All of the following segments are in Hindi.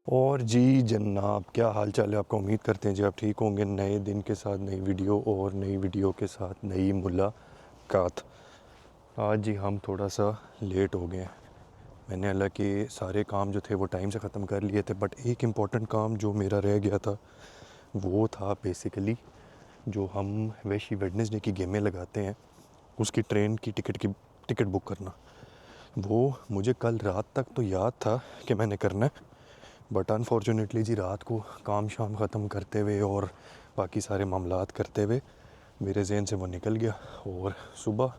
और जी जनाब, क्या हाल चाल है आपका। उम्मीद करते हैं जी आप ठीक होंगे। नए दिन के साथ नई वीडियो और नई वीडियो के साथ नई मुलाकात। आज जी हम थोड़ा सा लेट हो गए हैं। मैंने हालांकि सारे काम जो थे वो टाइम से ख़त्म कर लिए थे, बट एक इम्पॉर्टेंट काम जो मेरा रह गया था वो था बेसिकली जो हम वैशी वेडनेसडे की गेमें लगाते हैं उसकी ट्रेन की टिकट बुक करना। वो मुझे कल रात तक तो याद था कि मैंने करना है, बट अनफॉर्चुनेटली जी रात को काम शाम ख़त्म करते हुए और बाकी सारे मामलात करते हुए मेरे जहन से वो निकल गया। और सुबह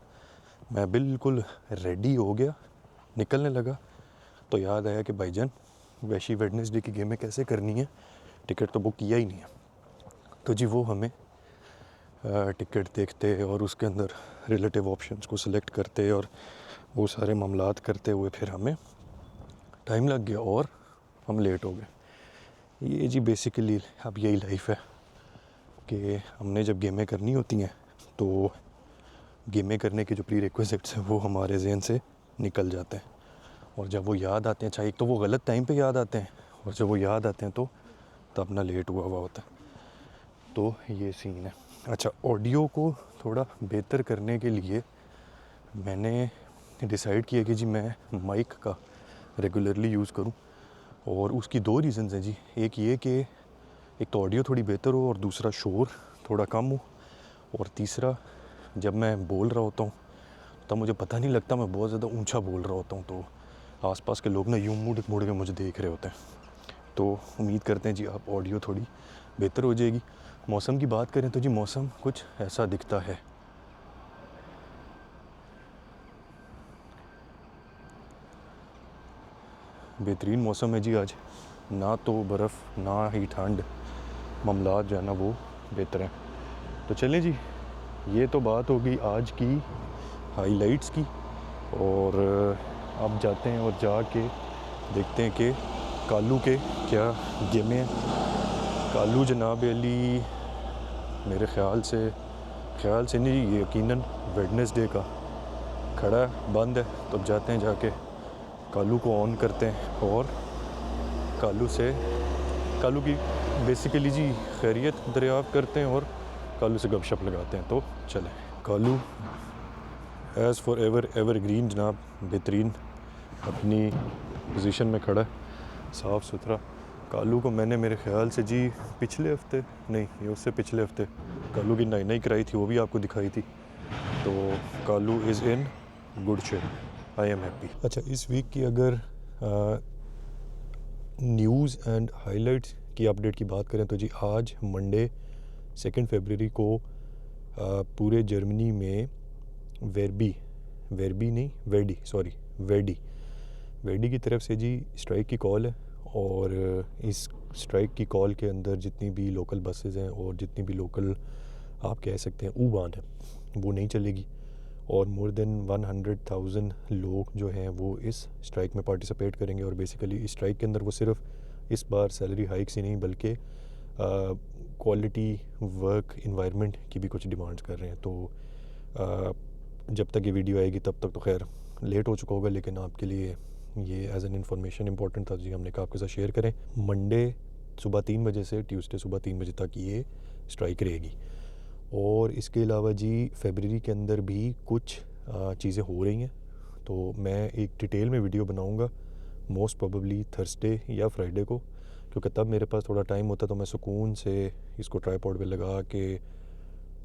मैं बिल्कुल रेडी हो गया, निकलने लगा तो याद आया कि भाईजान वैशी वेडनेसडे की गेमें कैसे करनी है, टिकट तो बुक किया ही नहीं है। तो जी वो हमें टिकट देखते और उसके अंदर रिलेटिव ऑप्शंस को सिलेक्ट करते और वो सारे मामलात करते हुए फिर हमें टाइम लग गया और हम लेट हो गए। ये जी बेसिकली अब यही लाइफ है कि हमने जब गेमें करनी होती हैं तो गेमें करने के जो प्री रिक्विजिट्स हैं वो हमारे जहन से निकल जाते हैं, और जब वो याद आते हैं, अच्छा एक तो वो गलत टाइम पे याद आते हैं, और जब वो याद आते हैं तो तब ना लेट हुआ हुआ होता है। तो ये सीन है। अच्छा, ऑडियो को थोड़ा बेहतर करने के लिए मैंने डिसाइड किया कि जी मैं माइक का रेगुलरली यूज़ करूं, और उसकी दो रीज़न्स हैं जी। एक ये कि एक तो ऑडियो थोड़ी बेहतर हो और दूसरा शोर थोड़ा कम हो, और तीसरा जब मैं बोल रहा होता हूँ तब मुझे पता नहीं लगता मैं बहुत ज़्यादा ऊंचा बोल रहा होता हूँ, तो आसपास के लोग ना यूँ मुड़ मुड़ के मुझे देख रहे होते हैं। तो उम्मीद करते हैं जी आप ऑडियो थोड़ी बेहतर हो जाएगी। मौसम की बात करें तो जी मौसम कुछ ऐसा दिखता है। बेहतरीन मौसम है जी आज, ना तो बर्फ़ ना ही ठंड, मामलात जो है ना वो बेहतर हैं। तो चलें जी, ये तो बात हो गई आज की हाइलाइट्स की, और अब जाते हैं और जाके देखते हैं कि कालू के क्या गेमें हैं। कालू जनाब अली मेरे ख्याल से नहीं, यकीनन वेडनेसडे का खड़ा है, बंद है। तो अब जाते हैं, जाके कालू को ऑन करते हैं और कालू की बेसिकली जी खैरियत दरियाफ़्त करते हैं और कालू से गपशप लगाते हैं। तो चलें। Kalu as for ever green जनाब, बेहतरीन अपनी पोजीशन में खड़ा है, साफ़ सुथरा। कालू को मैंने मेरे ख़्याल से जी पिछले हफ्ते नहीं, ये उससे पिछले हफ्ते कालू की नई कराई थी, वो भी आपको दिखाई थी। तो Kalu is in good shape, I am happy. अच्छा, इस वीक की अगर न्यूज़ एंड हाइलाइट्स की अपडेट की बात करें तो जी आज मंडे 2 फरवरी को पूरे जर्मनी में वेडी की तरफ से जी स्ट्राइक की कॉल है, और इस स्ट्राइक की कॉल के अंदर जितनी भी लोकल बसेस हैं और जितनी भी लोकल आप कह सकते हैं U-Bahn है वो नहीं चलेगी, और मोर देन 100,000 लोग जो हैं वो इस स्ट्राइक में पार्टिसिपेट करेंगे। और बेसिकली इस स्ट्राइक के अंदर वो सिर्फ इस बार सैलरी हाइक्स ही नहीं बल्कि क्वालिटी वर्क इन्वायरमेंट की भी कुछ डिमांड्स कर रहे हैं। तो जब तक ये वीडियो आएगी तब तक तो खैर लेट हो चुका होगा, लेकिन आपके लिए ये एज एन इन्फॉर्मेशन इंपॉर्टेंट था जी, हमने कहा आपके साथ शेयर करें। मंडे सुबह 3 बजे से ट्यूसडे सुबह 3 बजे तक ये स्ट्राइक रहेगी। और इसके अलावा जी फरवरी के अंदर भी कुछ चीज़ें हो रही हैं, तो मैं एक डिटेल में वीडियो बनाऊंगा मोस्ट प्रोबेबली थर्सडे या फ्राइडे को, क्योंकि तब मेरे पास थोड़ा टाइम होता तो मैं सुकून से इसको ट्राईपॉड पे लगा के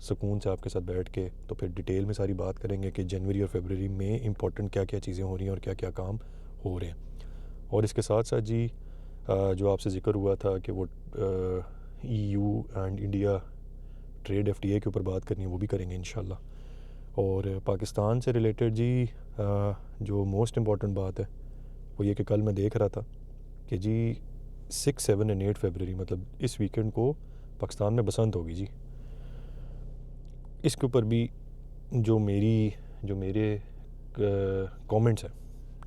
सुकून से आपके साथ बैठ के तो फिर डिटेल में सारी बात करेंगे कि जनवरी और फरवरी में इंपॉर्टेंट क्या क्या चीज़ें हो रही हैं और क्या क्या काम हो रहे हैं। और इसके साथ साथ जी जो आपसे ज़िक्र हुआ था कि वो EU and India trade FTA के ऊपर बात करनी है, वो भी करेंगे इंशाल्लाह। और पाकिस्तान से रिलेटेड जी जो मोस्ट इम्पॉर्टेंट बात है वो ये कि कल मैं देख रहा था कि जी 6, 7 एंड 8 फरवरी मतलब इस वीकेंड को पाकिस्तान में बसंत होगी जी। इसके ऊपर भी जो मेरे कमेंट्स हैं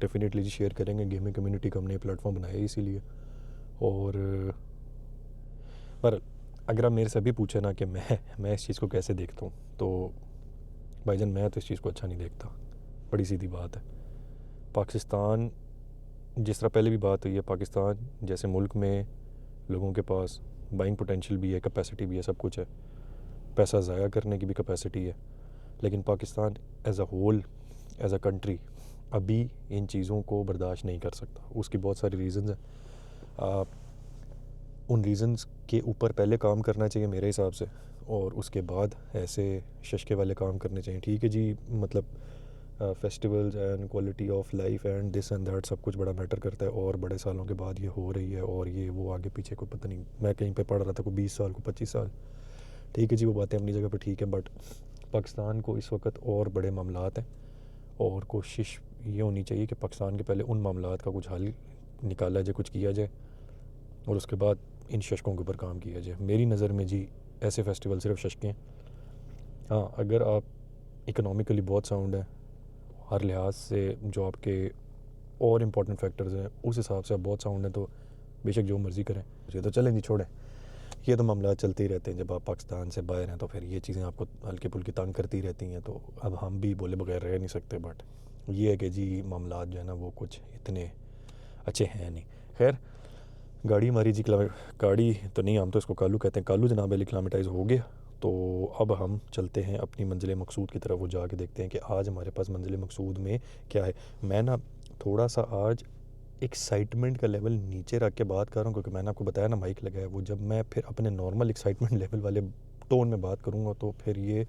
डेफिनेटली जी शेयर करेंगे। गेमिंग कम्युनिटी का हमने प्लेटफॉर्म बनाया है इसीलिए। और पर अगर आप मेरे से भी पूछे ना कि मैं इस चीज़ को कैसे देखता हूँ, तो भाईजान मैं तो इस चीज़ को अच्छा नहीं देखता। बड़ी सीधी बात है, पाकिस्तान जिस तरह पहले भी बात हुई है, पाकिस्तान जैसे मुल्क में लोगों के पास बाइंग पोटेंशियल भी है, कैपेसिटी भी है, सब कुछ है, पैसा ज़ाया करने की भी कैपेसिटी है, लेकिन Pakistan as a whole, as a country अभी इन चीज़ों को बर्दाश्त नहीं कर सकता। उसकी बहुत सारी रीज़न्स हैं। उन रीज़न्स के ऊपर पहले काम करना चाहिए मेरे हिसाब से, और उसके बाद ऐसे शशके वाले काम करने चाहिए। ठीक है जी, मतलब festivals and quality of life and this and that सब कुछ बड़ा मैटर करता है, और बड़े सालों के बाद ये हो रही है, और ये वो आगे पीछे को पता नहीं, मैं कहीं पे पढ़ रहा था, कोई 20 साल को 25 साल। ठीक है जी, वो बातें अपनी जगह पे ठीक है, बट पाकिस्तान को इस वक्त और बड़े मामलात हैं, और कोशिश ये होनी चाहिए कि पाकिस्तान के पहले उन मामलात का कुछ हल निकाला जाए, कुछ किया जाए, और उसके बाद इन शशकों के ऊपर काम किया जाए। मेरी नज़र में जी ऐसे फेस्टिवल सिर्फ शशके हैं। हाँ, अगर आप इकोनॉमिकली बहुत साउंड है, हर लिहाज से जो आपके और इम्पोर्टेंट फैक्टर्स हैं उस हिसाब से आप बहुत साउंड है, तो बेशक जो मर्ज़ी करें। ये तो चलें नहीं, छोड़ें, ये तो मामला चलते ही रहते हैं। जब आप पाकिस्तान से बाहर हैं तो फिर ये चीज़ें आपको हल्की फुल्की तंग करती रहती हैं, तो अब हम भी बोले बगैर रह नहीं सकते। बट ये है कि जी मामला जो है ना वो कुछ इतने अच्छे हैं नहीं। खैर, गाड़ी हमारी जी गाड़ी तो नहीं, हम तो इसको कालू कहते हैं, कालू जनाब क्लामेटाइज़ हो गया। तो अब हम चलते हैं अपनी मंजिल मकसूद की तरफ, वो जाके देखते हैं कि आज हमारे पास मंजिल मकसूद में क्या है। मैं ना थोड़ा सा आज एक्साइटमेंट का लेवल नीचे रख के बात कर रहा हूँ, क्योंकि मैंने आपको बताया ना माइक लगा है, वो जब मैं फिर अपने नॉर्मल एक्साइटमेंट लेवल वाले टोन में बात करूँगा तो फिर ये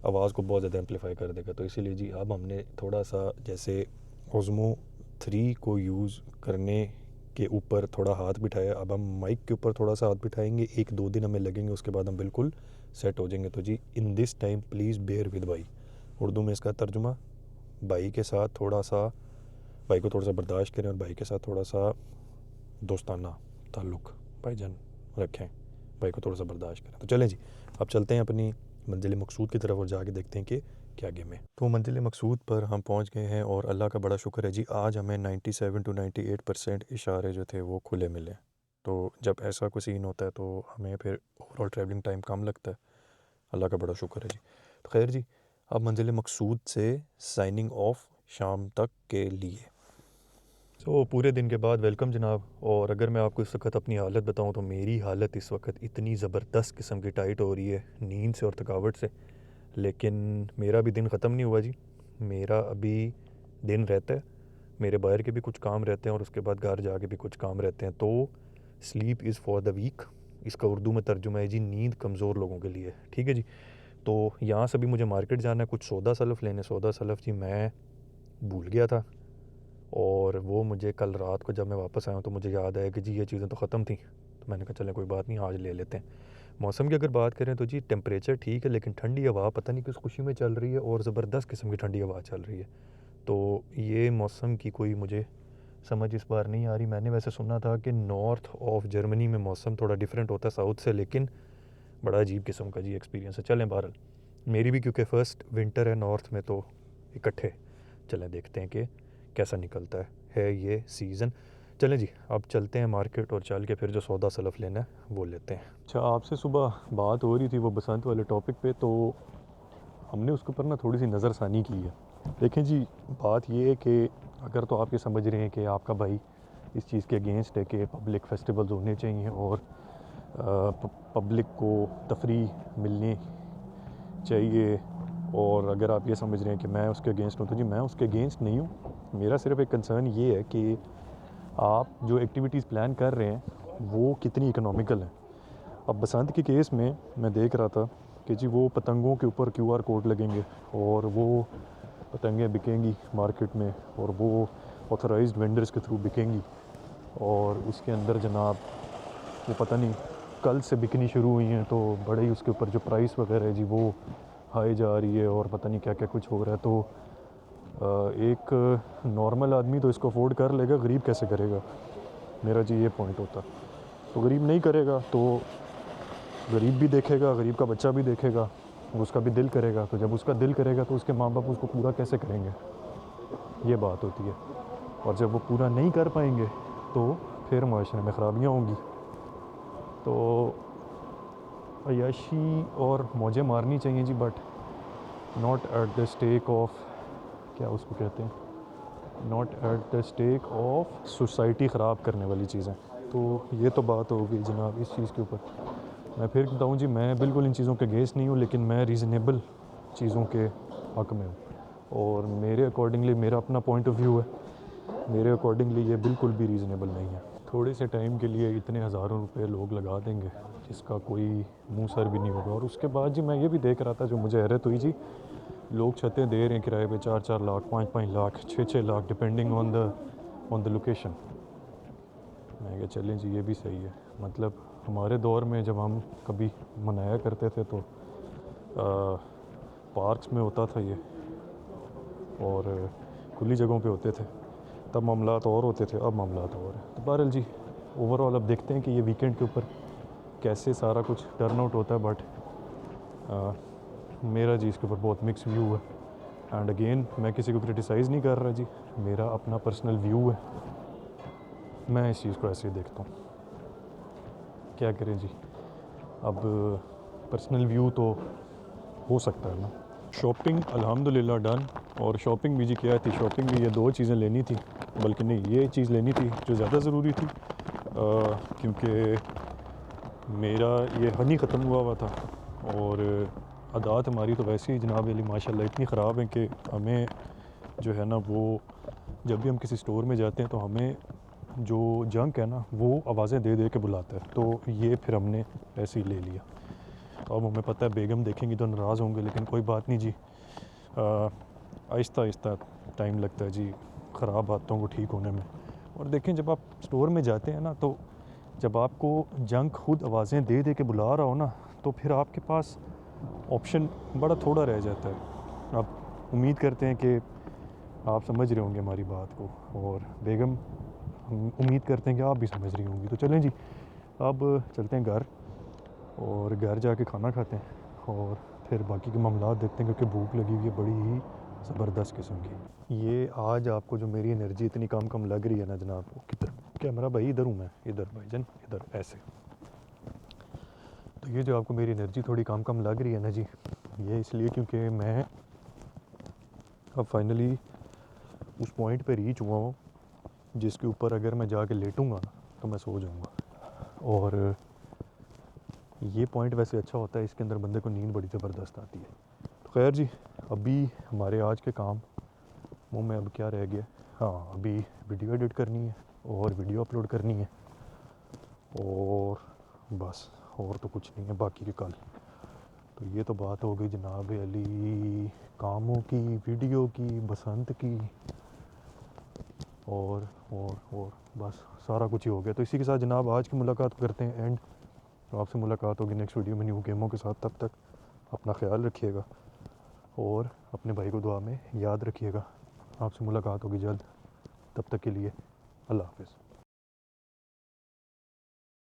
आवाज़ को बहुत ज़्यादा एम्पलीफाई कर देगा। तो इसीलिए जी अब हमने थोड़ा सा जैसे ओज़मो 3 को यूज़ करने के ऊपर थोड़ा हाथ बिठाया, अब हम माइक के ऊपर थोड़ा सा हाथ बिठाएंगे। 1-2 दिन हमें लगेंगे, उसके बाद हम बिल्कुल सेट हो जाएंगे। तो जी in this time please bear with भाई, उर्दू में इसका तर्जुमा, भाई के साथ थोड़ा सा, भाई को थोड़ा सा बर्दाश्त करें, और भाई के साथ थोड़ा सा दोस्ताना ताल्लुक़ भाईजान रखें, भाई को थोड़ा सा बर्दाश्त करें। तो चलें जी, अब चलते हैं अपनी मंजिल मकसूद की तरफ और जाके देखते हैं कि क्या गेम है। तो मंजिल मकसूद पर हम पहुंच गए हैं, और अल्लाह का बड़ा शुक्र है जी, आज हमें 97 to 98% इशारे जो थे वो खुले मिले। तो जब ऐसा कोई सीन होता है तो हमें फिर ओवरऑल ट्रैवलिंग टाइम कम लगता है। अल्लाह का बड़ा शुक्र है जी। तो खैर जी, अब मंजिल मकसूद से साइनिंग ऑफ शाम तक के लिए। तो पूरे दिन के बाद वेलकम जनाब। और अगर मैं आपको इस वक्त अपनी हालत बताऊं तो मेरी हालत इस वक्त इतनी ज़बरदस्त किस्म की टाइट हो रही है नींद से और थकावट से। लेकिन मेरा भी दिन ख़त्म नहीं हुआ जी, मेरा अभी दिन रहता है, मेरे बाहर के भी कुछ काम रहते हैं, और उसके बाद घर जाके भी कुछ काम रहते हैं। तो sleep is for the week, इसका उर्दू में तर्जुमा है जी नींद कमज़ोर लोगों के लिए। ठीक है जी। तो यहाँ से भी मुझे मार्केट जाना है कुछ सौदा सलफ़ लेने। सौदा सलफ़ जी मैं भूल गया था, और वो मुझे कल रात को जब मैं वापस आया तो मुझे याद आया कि जी ये चीज़ें तो ख़त्म थी। तो मैंने कहा चलें कोई बात नहीं, आज ले लेते हैं। मौसम की अगर बात करें तो जी टेम्परेचर ठीक है, लेकिन ठंडी हवा पता नहीं किस खुशी में चल रही है, और ज़बरदस्त किस्म की ठंडी हवा चल रही है। तो ये मौसम की कोई मुझे समझ इस बार नहीं आ रही। मैंने वैसे सुना था कि नॉर्थ ऑफ जर्मनी में मौसम थोड़ा डिफरेंट होता है साउथ से, लेकिन बड़ा अजीब किस्म का जी एक्सपीरियंस है। चलें बहरहाल, मेरी भी क्योंकि फ़र्स्ट विंटर है नॉर्थ में, तो इकट्ठे चलें देखते हैं कि कैसा निकलता है ये सीज़न। चलें जी, अब चलते हैं मार्केट, और चल के फिर जो सौदा सलफ़ लेना है वो लेते हैं। अच्छा, आपसे सुबह बात हो रही थी वो बसंत वाले टॉपिक पे, तो हमने उसके ऊपर ना थोड़ी सी नज़रसानी की है। देखें जी, बात ये है कि अगर तो आप ये समझ रहे हैं कि आपका भाई इस चीज़ के अगेंस्ट है कि पब्लिक फेस्टिवल्स होने चाहिए और पब्लिक को तफरीह मिलनी चाहिए, और अगर आप ये समझ रहे हैं कि मैं उसके अगेंस्ट हूँ, तो जी मैं उसके अगेंस्ट नहीं हूँ। मेरा सिर्फ एक कंसर्न ये है कि आप जो एक्टिविटीज़ प्लान कर रहे हैं वो कितनी इकोनॉमिकल हैं। अब बसंत के केस में मैं देख रहा था कि जी वो पतंगों के ऊपर QR कोड लगेंगे, और वो पतंगें बिकेंगी मार्केट में, और वो ऑथराइज्ड वेंडर्स के थ्रू बिकेंगी, और उसके अंदर जनाब वो पता नहीं कल से बिकनी शुरू हुई हैं, तो बड़े ही उसके ऊपर जो प्राइस वगैरह है जी वो हाई जा रही है, और पता नहीं क्या क्या कुछ हो रहा है। तो एक नॉर्मल आदमी तो इसको अफोर्ड कर लेगा, गरीब कैसे करेगा, मेरा जी ये पॉइंट होता। तो गरीब नहीं करेगा तो गरीब भी देखेगा, गरीब का बच्चा भी देखेगा, उसका भी दिल करेगा। तो जब उसका दिल करेगा तो उसके माँ बाप उसको पूरा कैसे करेंगे, ये बात होती है। और जब वो पूरा नहीं कर पाएंगे तो फिर माशरे में ख़राबियाँ होंगी। तो अय्याशी और मौजें मारनी चाहिए जी, but not at the stake of, क्या उसको कहते हैं, not at the stake of society ख़राब करने वाली चीज़ें। तो ये तो बात होगी जनाब इस चीज़ के ऊपर। मैं फिर बताऊँ जी, मैं बिल्कुल इन चीज़ों के अगेंस्ट नहीं हूँ, लेकिन मैं रीज़नेबल चीज़ों के हक़ में हूँ और मेरे अकॉर्डिंगली मेरा अपना पॉइंट ऑफ व्यू है, मेरे अकॉर्डिंगली ये बिल्कुल भी रीज़नेबल नहीं है। थोड़े से टाइम के लिए इतने हज़ारों रुपए लोग लगा देंगे जिसका कोई मुंह सर भी नहीं होगा। और उसके बाद जी मैं ये भी देख रहा था, जो मुझे हैरत हुई जी, लोग छतें दे रहे हैं किराए पे 4-4 lakh, 5-5 lakh, 6-6 lakh, depending on the location. मैं कहा चलें जी, ये भी सही है। मतलब हमारे दौर में जब हम कभी मनाया करते थे तो पार्क्स में होता था ये, और खुली जगहों पे होते थे, तब मामलात और होते थे, अब मामलात और हैं। तो बहरहाल जी, ओवरऑल अब देखते हैं कि ये वीकेंड के ऊपर कैसे सारा कुछ टर्न आउट होता है। बट मेरा जी इसके ऊपर बहुत मिक्स व्यू है। एंड अगेन मैं किसी को क्रिटिसाइज़ नहीं कर रहा जी, मेरा अपना पर्सनल व्यू है, मैं इस चीज़ को ऐसे ही देखता हूँ। क्या करें जी, अब पर्सनल व्यू तो हो सकता है ना। शॉपिंग अल्हम्दुलिल्लाह डन। और शॉपिंग भी जी क्या थी, शॉपिंग भी ये 2 चीज़ें लेनी थी, बल्कि नहीं, ये चीज़ लेनी थी जो ज़्यादा ज़रूरी थी, क्योंकि मेरा ये हनी ख़त्म हुआ था। और आदत हमारी तो वैसे ही जनाब अली माशाल्लाह इतनी ख़राब है कि हमें जो है ना, वो जब भी हम किसी स्टोर में जाते हैं तो हमें जो जंक है ना, वो आवाज़ें दे दे के बुलाता है। तो ये फिर हमने ऐसे ही ले लिया। अब हमें पता है बेगम देखेंगी तो नाराज़ होंगे, लेकिन कोई बात नहीं जी, आहिस्ता आहिस्ता टाइम लगता है जी ख़राब आदतों को ठीक होने में। और देखें, जब आप स्टोर में जाते हैं ना, तो जब आपको जंक खुद आवाज़ें दे दे के बुला रहा हो ना, तो फिर आपके पास ऑप्शन बड़ा थोड़ा रह जाता है। आप उम्मीद करते हैं कि आप समझ रहे होंगे हमारी बात को, और बेगम हम उम्मीद करते हैं कि आप भी समझ रही होंगी। तो चलें जी, अब चलते हैं घर, और घर जाके खाना खाते हैं और फिर बाकी के मामलात देखते हैं, क्योंकि भूख लगी हुई है बड़ी ही ज़बरदस्त किस्म की। ये आज आपको जो मेरी एनर्जी इतनी कम कम लग रही है ना जनाब, वो किधर कैमरा भाई, इधर हूँ मैं, इधर भाईजान, इधर ऐसे। तो ये जो आपको मेरी एनर्जी थोड़ी कम कम लग रही है ना जी, ये इसलिए क्योंकि मैं अब फाइनली उस पॉइंट पे रीच हुआ हूँ जिसके ऊपर अगर मैं जाके लेटूँगा ना तो मैं सो जाऊँगा। और ये पॉइंट वैसे अच्छा होता है, इसके अंदर बंदे को नींद बड़ी ज़बरदस्त आती है। तो खैर जी, अभी हमारे आज के काम मुँह में अब क्या रह गया। हाँ, अभी वीडियो एडिट करनी है और वीडियो अपलोड करनी है, और बस, और तो कुछ नहीं है बाकी के कल। तो ये तो बात हो गई जनाब अली कामों की, वीडियो की, बसंत की, और बस सारा कुछ ही हो गया। तो इसी के साथ जनाब आज की मुलाकात करते हैं एंड। आपसे मुलाकात होगी नेक्स्ट वीडियो में न्यू गेमों के साथ। तब तक अपना ख्याल रखिएगा और अपने भाई को दुआ में याद रखिएगा। आपसे मुलाकात होगी जल्द, तब तक के लिए अल्लाह हाफ़िज़।